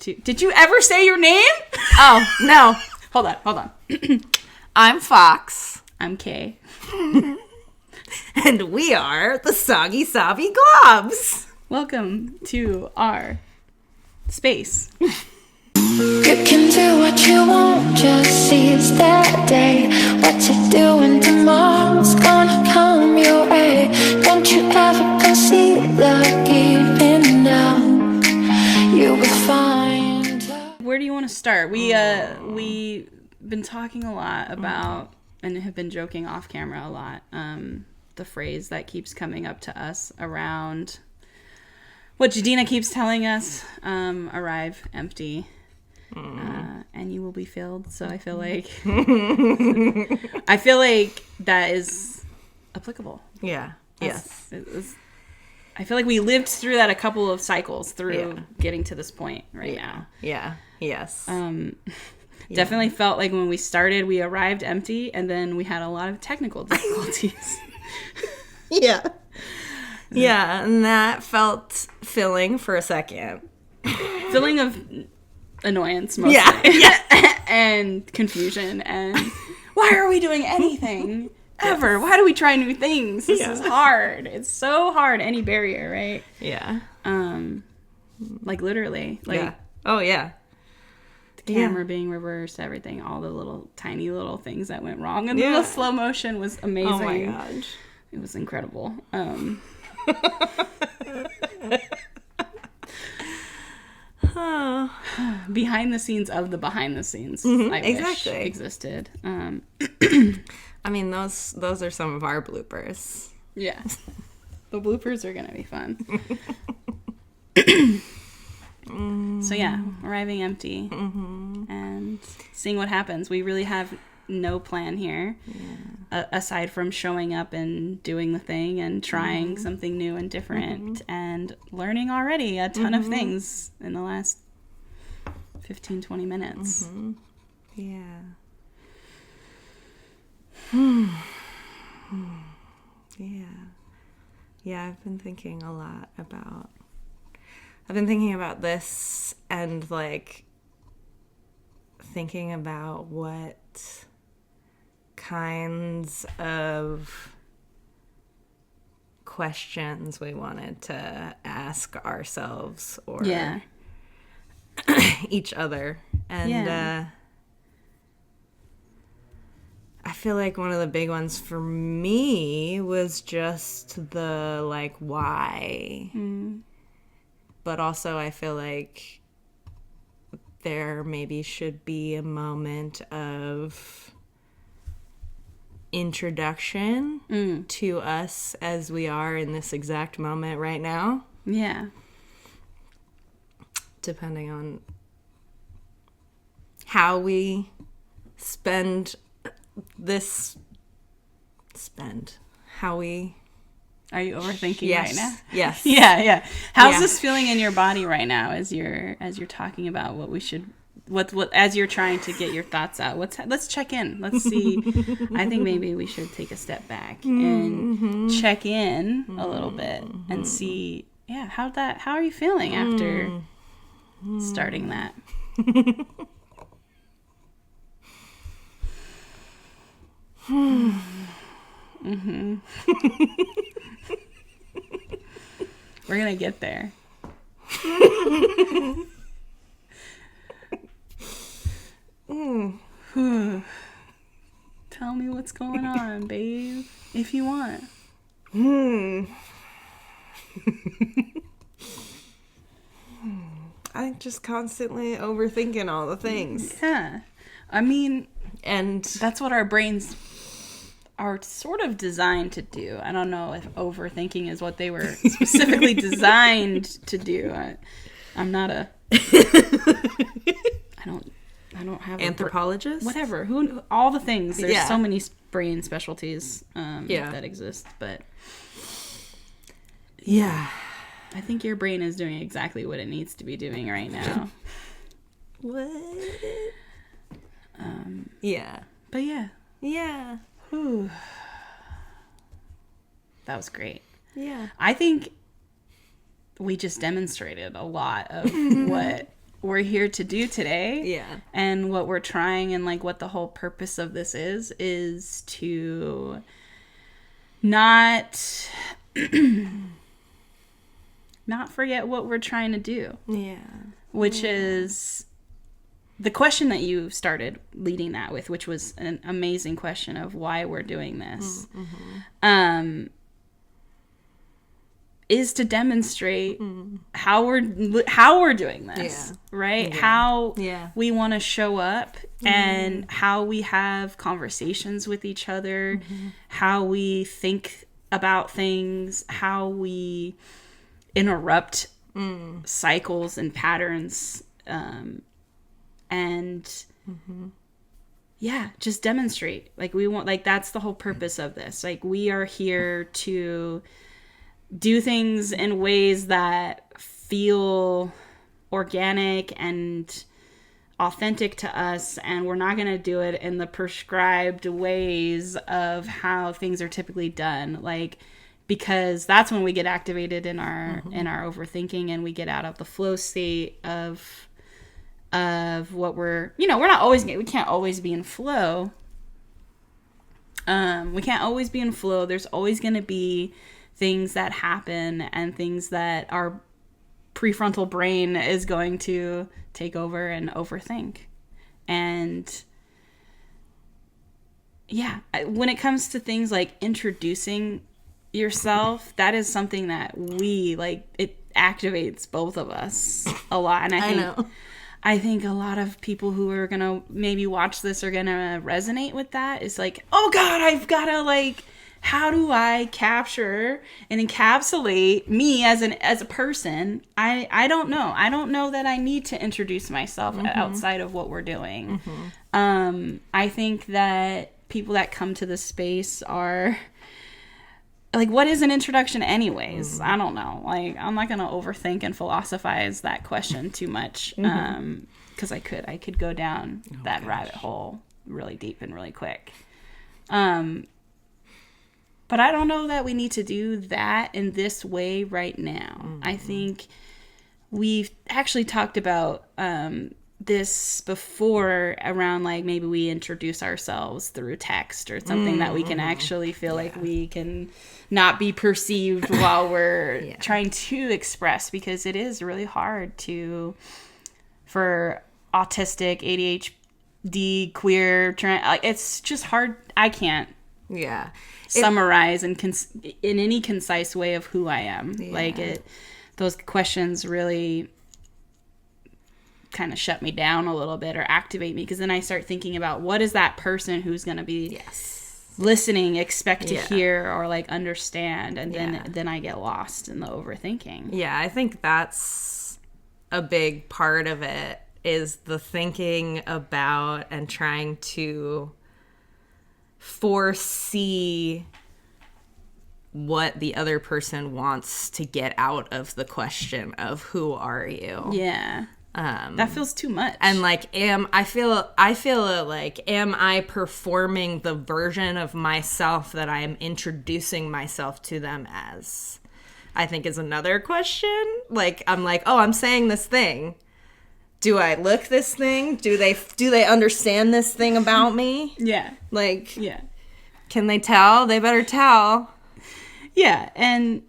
2. Did you ever say your name? Oh, no. Hold on. I'm Fox. I'm Kay. And we are the Soggy Sobby Globs. Welcome to our space. You can do what you want, just seize that day. What you're doing tomorrow's gonna come your way. Don't you ever concede the giving up. You will find love. Where do you want to start? We've been talking a lot about, and have been joking off camera a lot, the phrase that keeps coming up to us around what Jadina keeps telling us, arrive empty. And you will be filled. So I feel like that is applicable. Yeah. Yes. I feel like we lived through that a couple of cycles through getting to this point now. Yeah. Yes. Definitely felt like when we started, we arrived empty, and then we had a lot of technical difficulties. Yeah. Yeah, and that felt filling for a second. Filling of annoyance, mostly. Yeah. And confusion, and why are we doing anything ever? Why do we try new things? This is hard. It's so hard. Any barrier, right? Yeah. Like literally. Like, yeah. Oh, yeah. the camera being reversed, everything, all the little tiny little things that went wrong. And the slow motion was amazing. Oh, my gosh. It was incredible. Behind the scenes of the behind the scenes, I wish existed. I mean, those are some of our bloopers. Yeah. The bloopers are gonna be fun. So yeah, arriving empty and seeing what happens. We really have no plan here, aside from showing up and doing the thing and trying something new and different and learning already a ton of things in the last 15-20 minutes. Yeah. Yeah, I've been thinking a lot about this, and like thinking about what kinds of questions we wanted to ask ourselves or each other. And I feel like one of the big ones for me was just the like why. But also I feel like there maybe should be a moment of introduction to us as we are in this exact moment right now. Yeah. Depending on how we Are you overthinking right now? Yes. Yeah. How's this feeling in your body right now as you're talking about what we should what as you're trying to get your thoughts out? Let's check in. Let's see. I think maybe we should take a step back and check in a little bit and see how are you feeling after starting that? We're gonna get there. Tell me what's going on, babe, if you want. I think just constantly overthinking all the things. Yeah. I mean, and that's what our brains are sort of designed to do. I don't know if overthinking is what they were specifically designed to do. I'm not a I don't have anthropologist. Whatever. All the things. There's so many brain specialties that exist, but I think your brain is doing exactly what it needs to be doing right now. What? But yeah. Whew. That was great. Yeah. I think we just demonstrated a lot of what we're here to do today. Yeah. And what we're trying and like what the whole purpose of this is to not forget what we're trying to do. Yeah. Which is the question that you started leading that with, which was an amazing question of why we're doing this. Is to demonstrate how we're doing this, right? Yeah. How Yeah. we want to show up and how we have conversations with each other, how we think about things, how we interrupt cycles and patterns, and just demonstrate. Like we want, like that's the whole purpose of this. Like we are here to do things in ways that feel organic and authentic to us, and we're not going to do it in the prescribed ways of how things are typically done, like, because that's when we get activated in our overthinking, and we get out of the flow state of what we're we can't always be in flow. There's always going to be things that happen and things that our prefrontal brain is going to take over and overthink. And when it comes to things like introducing yourself, that is something that we like, it activates both of us a lot. And I think a lot of people who are gonna maybe watch this are gonna resonate with that. It's like, oh God, I've gotta like, how do I capture and encapsulate me as a person? I don't know. I don't know that I need to introduce myself outside of what we're doing. I think that people that come to this space are like, what is an introduction anyways? I don't know. Like, I'm not going to overthink and philosophize that question too much. Because I could go down that rabbit hole really deep and really quick. But I don't know that we need to do that in this way right now. I think we've actually talked about this before around, like, maybe we introduce ourselves through text or something that we can actually feel like we can not be perceived while we're trying to express, because it is really hard for autistic, ADHD, queer, it's just hard. I can't summarize in any concise way of who I am. Those questions really kind of shut me down a little bit or activate me, because then I start thinking about what is that person who's going to be listening expect to hear or like understand, and then I get lost in the overthinking. I think that's a big part of it, is the thinking about and trying to foresee what the other person wants to get out of the question of who are you. That feels too much. And like, I feel like, am I performing the version of myself that I am introducing myself to them as? I think is another question. Like, I'm like, oh, I'm saying this thing. Do I look this thing? Do they understand this thing about me? Like, can they tell? They better tell. And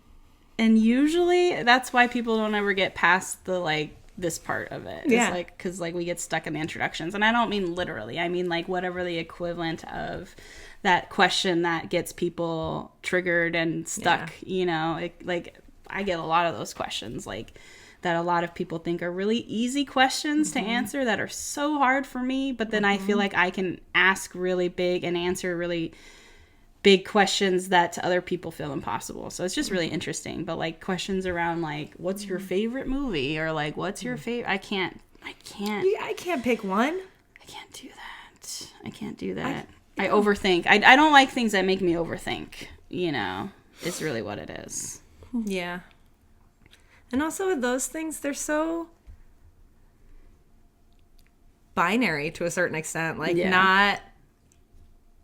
usually that's why people don't ever get past the, like, this part of it. It's like, because like we get stuck in the introductions, and I don't mean literally. I mean like whatever the equivalent of that question that gets people triggered and stuck. Like I get a lot of those questions, like that a lot of people think are really easy questions to answer that are so hard for me, but then I feel like I can ask really big and answer really big questions that to other people feel impossible. So it's just really interesting. But like questions around like, what's your favorite movie, or like, what's your favorite? I can't pick one. I can't do that. I overthink. I don't like things that make me overthink, is really what it is. And also with those things, they're so binary to a certain extent. Like not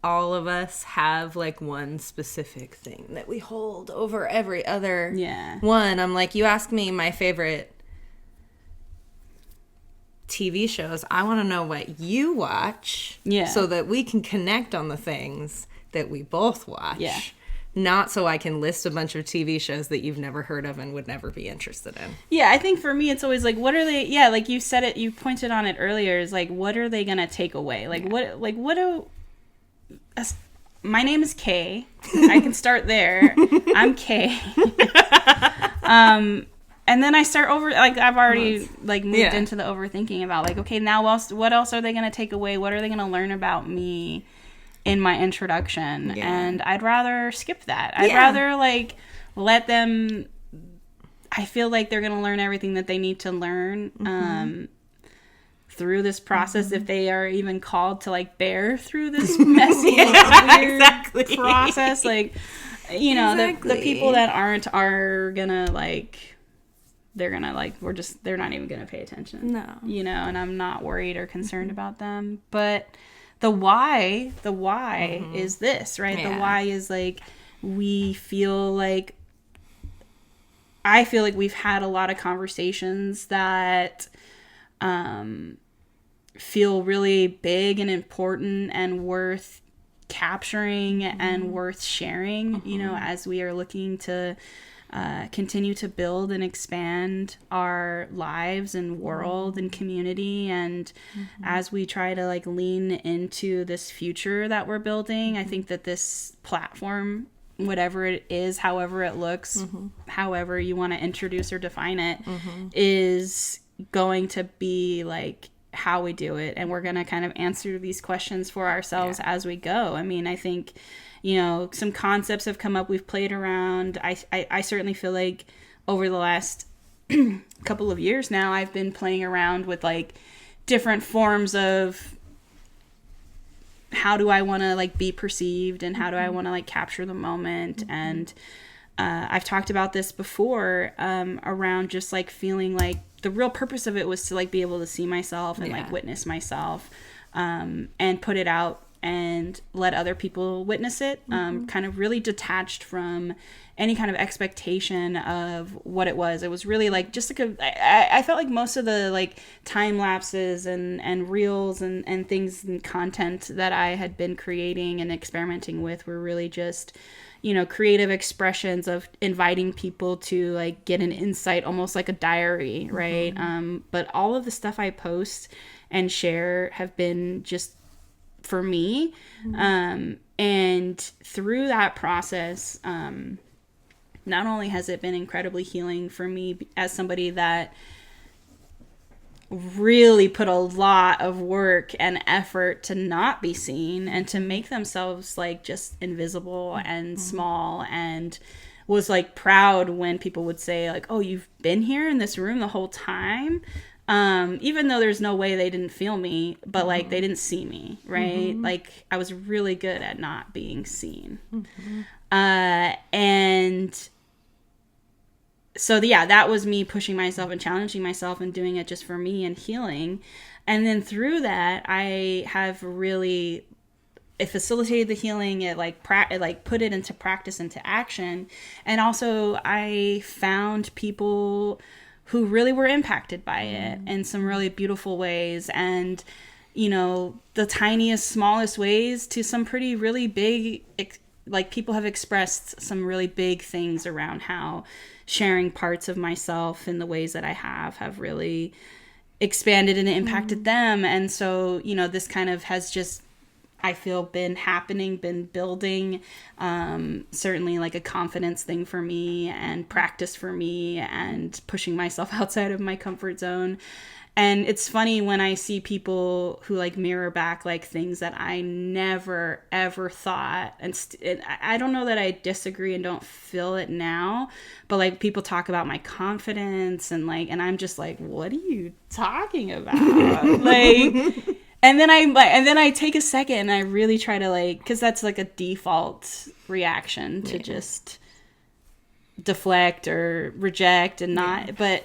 all of us have like one specific thing that we hold over every other one. I'm like, you ask me my favorite TV shows. I want to know what you watch, so that we can connect on the things that we both watch. Yeah. Not so I can list a bunch of TV shows that you've never heard of and would never be interested in. Yeah, I think for me, it's always like, what are they? Yeah, like you said it, you pointed on it earlier. Is like, what are they gonna take away? Like, what do? My name is Kay. I can start there. I'm Kay. And then I start like I've already like moved into the overthinking about like, okay, now what else are they going to take away? What are they going to learn about me in my introduction? Yeah. And I'd rather skip that. I'd rather like let them, I feel like they're going to learn everything that they need to learn through this process, if they are even called to like bear through this messy weird process. Like, you know, the people that aren't are going to like, they're gonna like, they're not even gonna pay attention. No. You know, and I'm not worried or concerned about them. But the why is this, right? Yeah. The why is like, I feel like we've had a lot of conversations that feel really big and important and worth capturing and worth sharing, you know, as we are looking to continue to build and expand our lives and world and community. And as we try to like lean into this future that we're building, I think that this platform, whatever it is, however it looks, however you want to introduce or define it, is going to be like how we do it. And we're going to kind of answer these questions for ourselves as we go. I mean, I think, you know, some concepts have come up. We've played around. I certainly feel like over the last couple of years now, I've been playing around with like different forms of how do I want to like be perceived and how do I want to like capture the moment. And I've talked about this before around just like feeling like the real purpose of it was to like be able to see myself and like witness myself and put it out and let other people witness it, kind of really detached from any kind of expectation of what it was. It was really like just like I felt like most of the like time lapses and reels and things and content that I had been creating and experimenting with were really just, you know, creative expressions of inviting people to like get an insight, almost like a diary, right? But all of the stuff I post and share have been just for me. And through that process, not only has it been incredibly healing for me as somebody that really put a lot of work and effort to not be seen and to make themselves like just invisible and small, and was like proud when people would say like, oh, you've been here in this room the whole time. Even though there's no way they didn't feel me, but like they didn't see me, right? Like I was really good at not being seen. And so that was me pushing myself and challenging myself and doing it just for me and healing. And then through that, I have really, it facilitated the healing. It like put it into practice, into action. And also I found people who really were impacted by it in some really beautiful ways. And, you know, the tiniest, smallest ways to some pretty really big, like people have expressed some really big things around how sharing parts of myself in the ways that I have really expanded and impacted them. And so, you know, this kind of has just, I feel, been building, certainly like a confidence thing for me and practice for me and pushing myself outside of my comfort zone. And it's funny when I see people who like mirror back like things that I never ever thought, and I don't know that I disagree and don't feel it now, but like people talk about my confidence and I'm just like, what are you talking about? Like, and then I take a second and I really try to like, because that's like a default reaction to just deflect or reject and not, but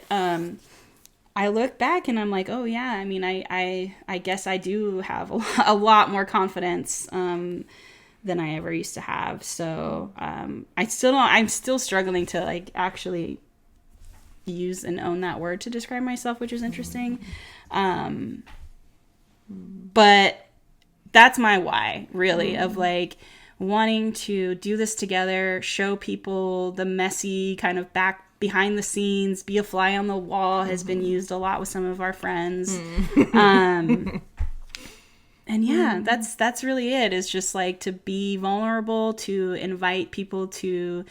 I look back and I'm like, oh yeah, I mean, I guess I do have a lot more confidence than I ever used to have. So I'm still struggling to like actually use and own that word to describe myself, which is interesting. But that's my why, really, of like wanting to do this together, show people the messy kind of behind the scenes, be a fly on the wall has been used a lot with some of our friends. And yeah, that's really it, is just like to be vulnerable, to invite people who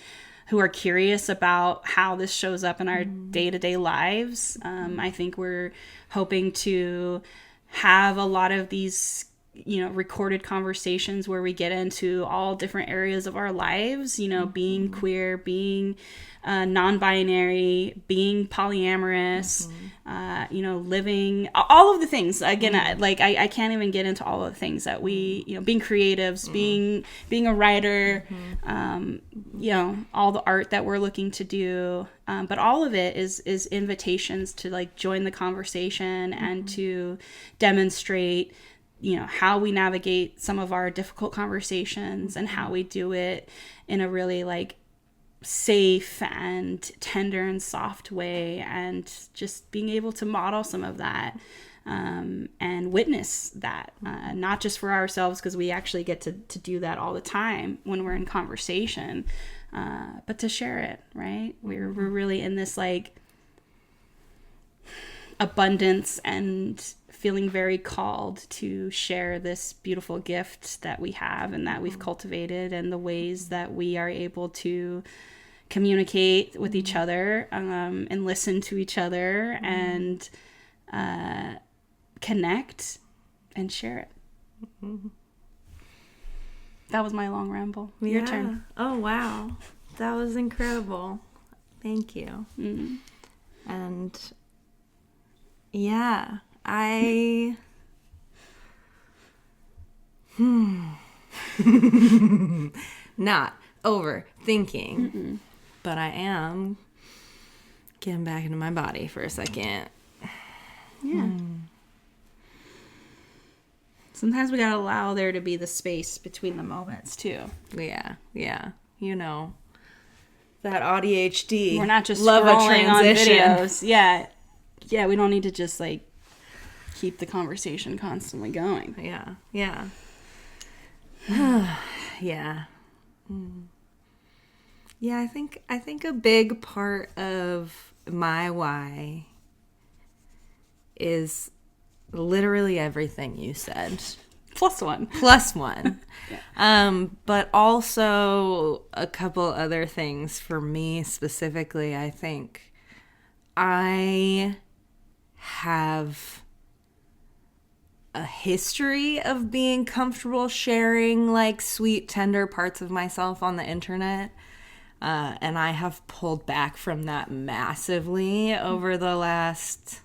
are curious about how this shows up in our day-to-day lives. I think we're hoping to have a lot of these, recorded conversations where we get into all different areas of our lives, being queer, being non-binary, being polyamorous, living, all of the things. Again, I can't even get into all of the things that we, being creatives, being a writer, all the art that we're looking to do. But all of it is invitations to like join the conversation and to demonstrate, how we navigate some of our difficult conversations and how we do it in a really like safe and tender and soft way, and just being able to model some of that and witness that, not just for ourselves, because we actually get to do that all the time when we're in conversation, but to share it, right? We're really in this like abundance and feeling very called to share this beautiful gift that we have and that we've cultivated, and the ways that we are able to communicate with each other, and listen to each other, and connect and share it. That was my long ramble. Your turn. Oh, wow. That was incredible. Thank you. And yeah, not overthinking, but I am getting back into my body for a second. Yeah. Sometimes we gotta allow there to be the space between the moments too. Yeah. That ADHD. We're not just love scrolling a transition. on videos. Yeah, we don't need to just like keep the conversation constantly going. Yeah. Yeah. Yeah, I think a big part of my why is literally everything you said. Plus one. Yeah. But also a couple other things for me specifically. I think I have a history of being comfortable sharing like sweet, tender parts of myself on the internet. And I have pulled back from that massively over the last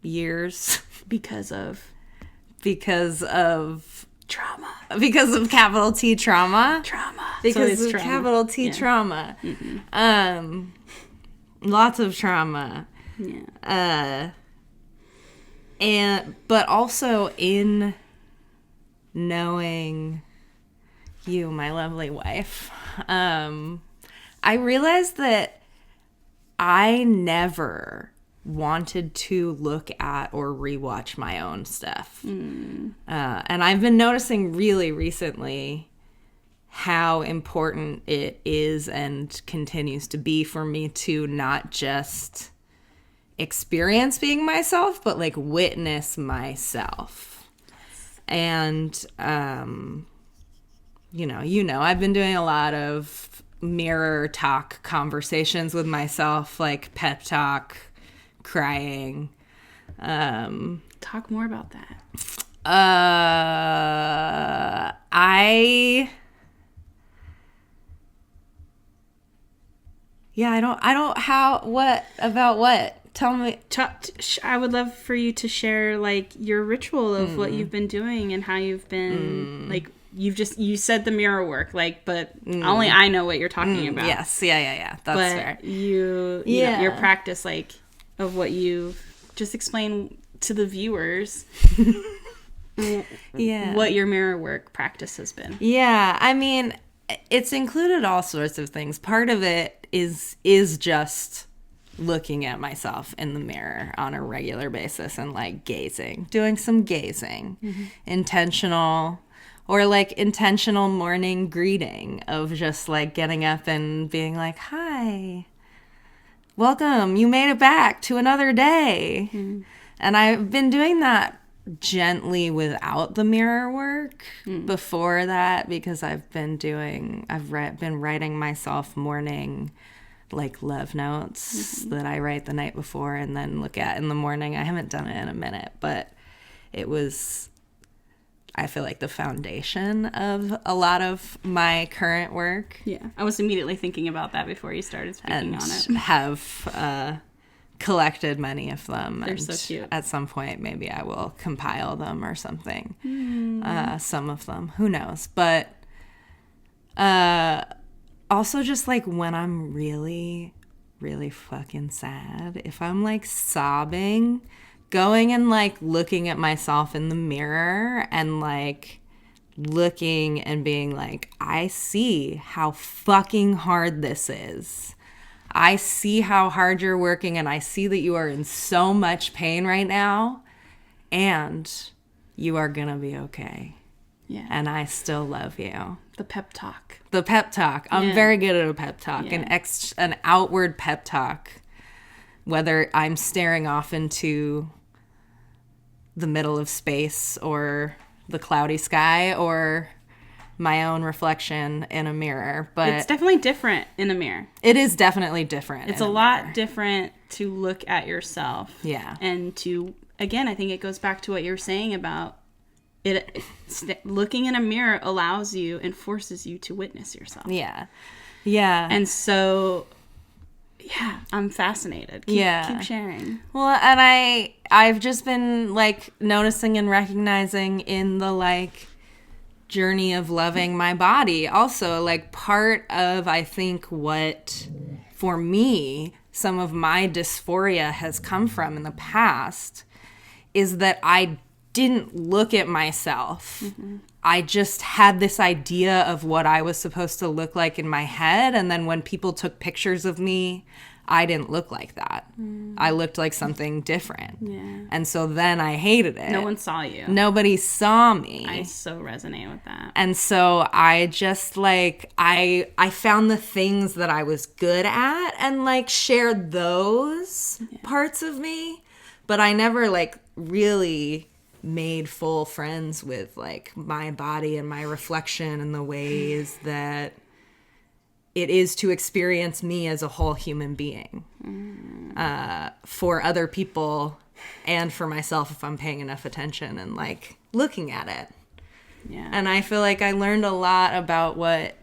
years. Because of trauma. Because of capital T trauma. Because of trauma. Capital T trauma. Lots of trauma. Yeah. But also in knowing you, my lovely wife, I realized that I never wanted to look at or rewatch my own stuff. And I've been noticing really recently how important it is and continues to be for me to not just experience being myself, but like witness myself. And I've been doing a lot of mirror talk conversations with myself, like pep talk, crying. Talk more about that. Tell me. I would love for you to share like your ritual of what you've been doing and how you've been like, you said the mirror work, like, but only I know what you're talking about. Yes. Yeah. That's fair. You know, your practice, like, of what you just explain to the viewers. What your mirror work practice has been. Yeah. I mean, it's included all sorts of things. Part of it is just looking at myself in the mirror on a regular basis and like doing some gazing, intentional morning greeting of just like getting up and being like, hi, welcome, you made it back to another day. And I've been doing that gently without the mirror work before that, because I've been writing myself morning like love notes that I write the night before and then look at in the morning. I haven't done it in a minute, but it was, I feel like, the foundation of a lot of my current work. Yeah, I was immediately thinking about that before you started speaking on it. Have collected many of them. They're and so cute. At some point, maybe I will compile them or something. Some of them, who knows? But also just like when I'm really, really fucking sad, if I'm like sobbing, going and like looking at myself in the mirror and like looking and being like, I see how fucking hard this is. I see how hard you're working, and I see that you are in so much pain right now, and you are gonna be okay. Yeah. And I still love you. The pep talk. The pep talk. I'm very good at a pep talk, Yeah. an outward pep talk. Whether I'm staring off into the middle of space or the cloudy sky or my own reflection in a mirror. But It's definitely different in the mirror. it is definitely different. It's a lot different to look at yourself. Yeah. And to, again, I think it goes back to what you were saying about it. Looking in a mirror allows you and forces you to witness yourself. Yeah. Yeah. And so, yeah, I'm fascinated. Keep sharing. Well, and I've just been like noticing and recognizing in the like journey of loving my body also, like part of, I think, what for me some of my dysphoria has come from in the past is that I didn't look at myself. I just had this idea of what I was supposed to look like in my head, and then when people took pictures of me, I didn't look like that. I looked like something different. Yeah. And so then I hated it. No one saw you. Nobody saw me. I so resonate with that. And so I just like, I found the things that I was good at and like shared those parts of me. But I never like really made full friends with like my body and my reflection and the ways that it is to experience me as a whole human being for other people and for myself if I'm paying enough attention and like looking at it. Yeah. And I feel like I learned a lot about what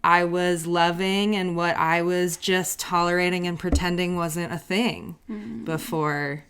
I was loving and what I was just tolerating and pretending wasn't a thing before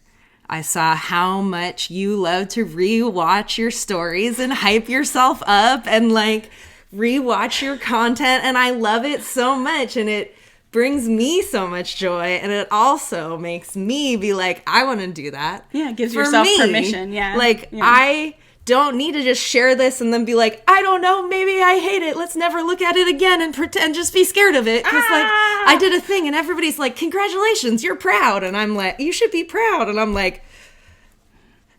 I saw how much you love to rewatch your stories and hype yourself up and like rewatch your content, and I love it so much, and it brings me so much joy, and it also makes me be like, I want to do that. Yeah, it gives for yourself me. permission. Yeah. Like, yeah. I don't need to just share this and then be like, I don't know, maybe I hate it. Let's never look at it again and pretend, just be scared of it. Because, like, I did a thing, and everybody's like, congratulations, you're proud. And I'm like, you should be proud. And I'm like,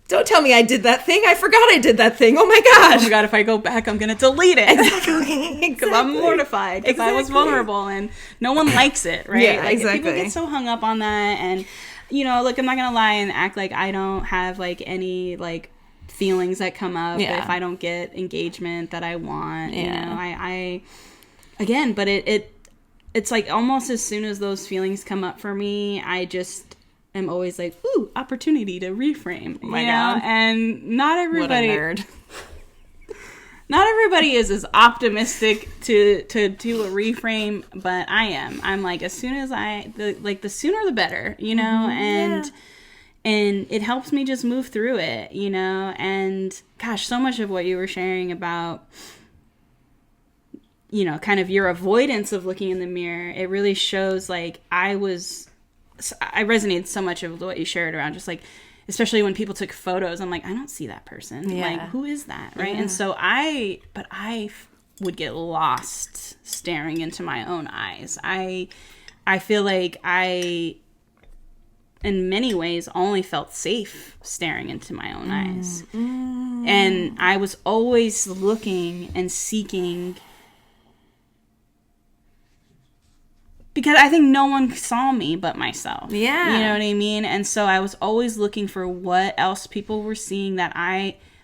don't tell me I did that thing. I forgot I did that thing. Oh my gosh. Oh my God, if I go back, I'm going to delete it. Exactly. Because I'm mortified. Because I was vulnerable and no one likes it, right? Yeah, like, exactly. People get so hung up on that. And, you know, look, I'm not going to lie and act like I don't have, like, any, like, feelings that come up if I don't get engagement that I want. You know, I again, but it's like almost as soon as those feelings come up for me, I just am always like, ooh, opportunity to reframe. Oh my God. And not everybody. What a nerd. Not everybody is as optimistic to do a reframe, but I am. I'm like, as soon as the sooner the better, you know, and it helps me just move through it, you know, and gosh, so much of what you were sharing about, you know, kind of your avoidance of looking in the mirror, it really shows like I resonated so much of what you shared around just like, especially when people took photos, I'm like, I don't see that person. Yeah. Like, who is that? Right. Yeah. And so I would get lost staring into my own eyes. I feel like in many ways only felt safe staring into my own eyes. And I was always looking and seeking, because I think no one saw me but myself. Yeah. You know what I mean? And so I was always looking for what else people were seeing that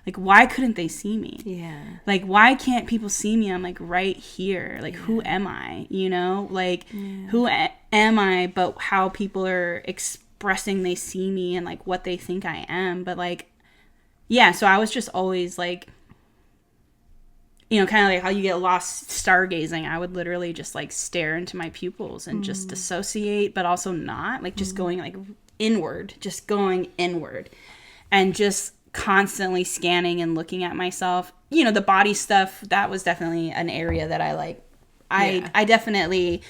like, why couldn't they see me? Yeah. Like, why can't people see me? I'm like right here. Like, who am I? You know, like, who am I? But how people are expressing they see me and like what they think I am. But like, yeah. So I was just always like, you know, kind of like how you get lost stargazing. I would literally just like stare into my pupils and just dissociate, but also not, like just going like inward, and just constantly scanning and looking at myself. You know, the body stuff, that was definitely an area that I like. I definitely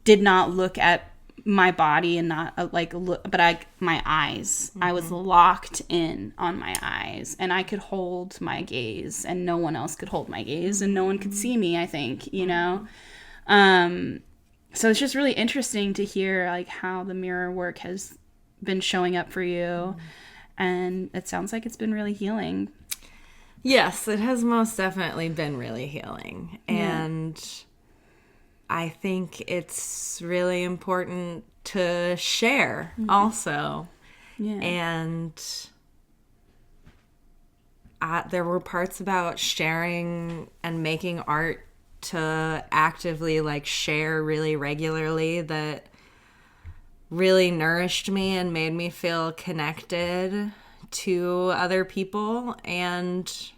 did not look at my body and not like look, but my eyes, I was locked in on my eyes, and I could hold my gaze, and no one else could hold my gaze, and no one could see me, I think, you know. So it's just really interesting to hear like how the mirror work has been showing up for you, and it sounds like it's been really healing. Yes, it has most definitely been really healing. And I think it's really important to share also. Yeah. And there were parts about sharing and making art to actively like share really regularly that really nourished me and made me feel connected to other people and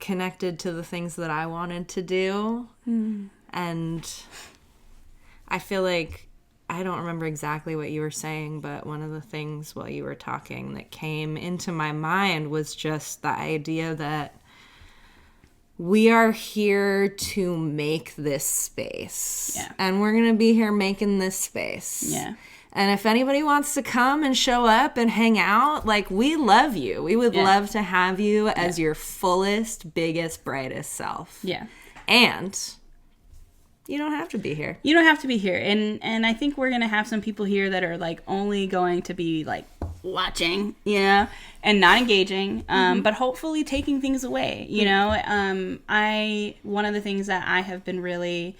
connected to the things that I wanted to do. And I feel like, I don't remember exactly what you were saying, but one of the things while you were talking that came into my mind was just the idea that we are here to make this space. Yeah. And we're going to be here making this space. Yeah. And if anybody wants to come and show up and hang out, like, we love you. We would love to have you as your fullest, biggest, brightest self. Yeah. And you don't have to be here. You don't have to be here. And I think we're going to have some people here that are, like, only going to be, like, watching, you know, and not engaging, but hopefully taking things away, you know. One of the things that I have been really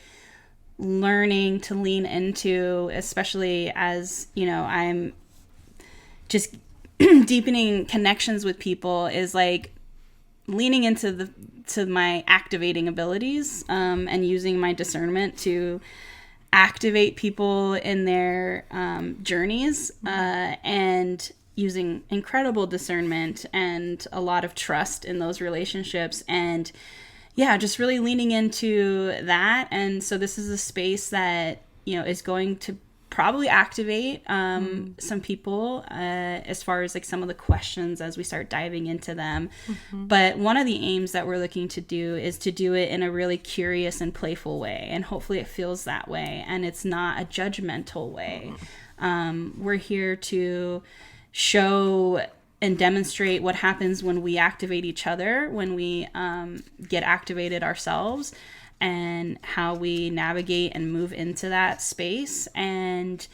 learning to lean into, especially as, you know, I'm just deepening connections with people, is like leaning into my activating abilities, and using my discernment to activate people in their journeys, and using incredible discernment and a lot of trust in those relationships, and just really leaning into that. And so this is a space that, you know, is going to probably activate some people as far as like some of the questions as we start diving into them. But one of the aims that we're looking to do is to do it in a really curious and playful way, and hopefully it feels that way and it's not a judgmental way. We're here to show and demonstrate what happens when we activate each other, when we get activated ourselves, and how we navigate and move into that space. And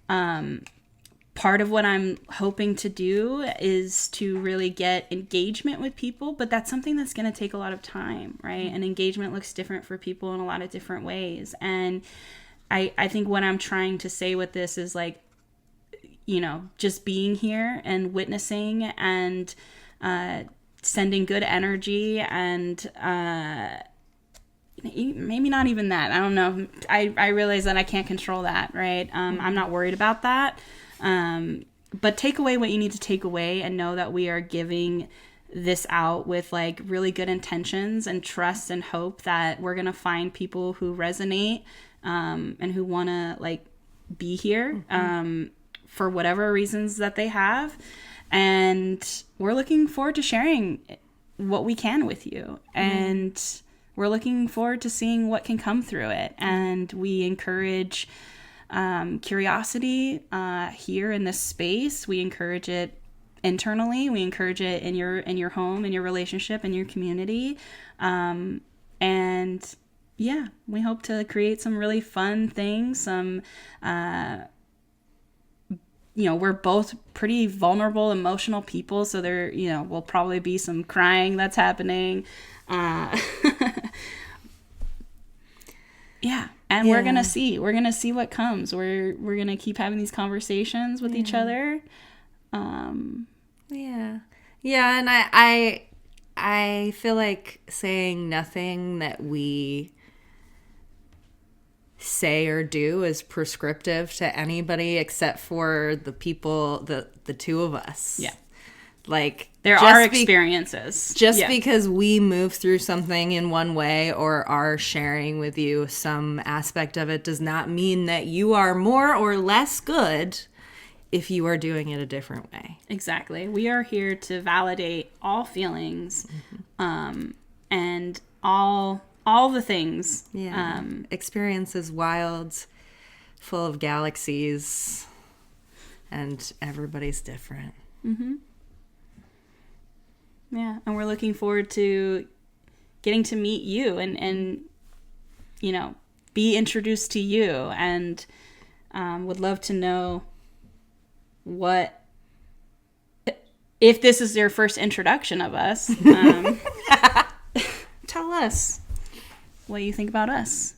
part of what I'm hoping to do is to really get engagement with people, but that's something that's going to take a lot of time, right? And engagement looks different for people in a lot of different ways. And I think what I'm trying to say with this is like, you know, just being here and witnessing and sending good energy, and maybe not even that. I don't know. I realize that I can't control that, right? I'm not worried about that. But take away what you need to take away, and know that we are giving this out with like really good intentions and trust and hope that we're going to find people who resonate, and who want to like be here, for whatever reasons that they have. And we're looking forward to sharing what we can with you. And we're looking forward to seeing what can come through it. And we encourage curiosity here in this space. We encourage it internally. We encourage it in your home, in your relationship, in your community. And we hope to create some really fun things, some we're both pretty vulnerable, emotional people. So there, will probably be some crying that's happening. Yeah. And we're going to see what comes. We're going to keep having these conversations with each other. Yeah. And I feel like saying nothing that we say or do is prescriptive to anybody except for the people, the two of us. Yeah. Like, there are experiences. Because we move through something in one way or are sharing with you some aspect of it does not mean that you are more or less good if you are doing it a different way. Exactly. We are here to validate all feelings, and all the things. Yeah. Experience is wild, full of galaxies, and everybody's different. Mm-hmm. Yeah, and we're looking forward to getting to meet you and be introduced to you, and would love to know if this is your first introduction of us. Tell us what you think about us.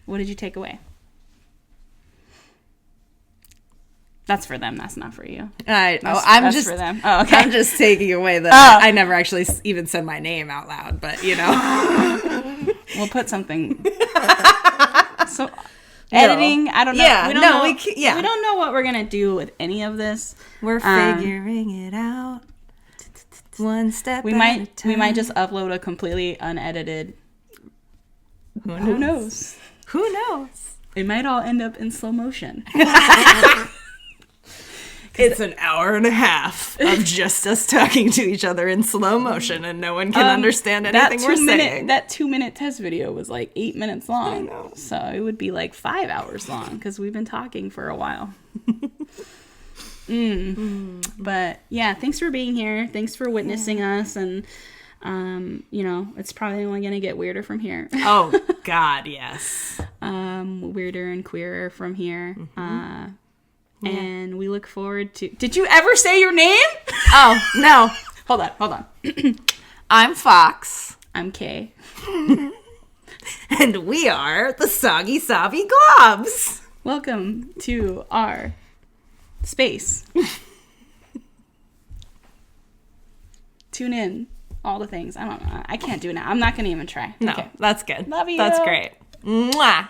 What did you take away? That's for them. That's not for you. That's for them. Oh, okay. I'm just taking away I never actually even said my name out loud, but we'll put something. So editing, I don't know. Yeah, we don't know what we're gonna do with any of this. We're figuring it out. One step. We might just upload a completely unedited. Who knows? Who knows? It might all end up in slow motion. It's an hour and a half of just us talking to each other in slow motion, and no one can understand anything we're saying. That 2-minute test video was like 8 minutes long. I know. So it would be like 5 hours long because we've been talking for a while. But yeah, thanks for being here. Thanks for witnessing us. And, it's probably only going to get weirder from here. Oh, God, yes. Weirder and queerer from here. And we look forward to... Did you ever say your name? Oh, no. Hold on. I'm Fox. I'm Kay. And we are the Soggy Sobby Globs. Welcome to our space. Tune in. All the things. I don't know. I can't do it now. I'm not going to even try. No, okay. That's good. Love you. That's great. Mwah.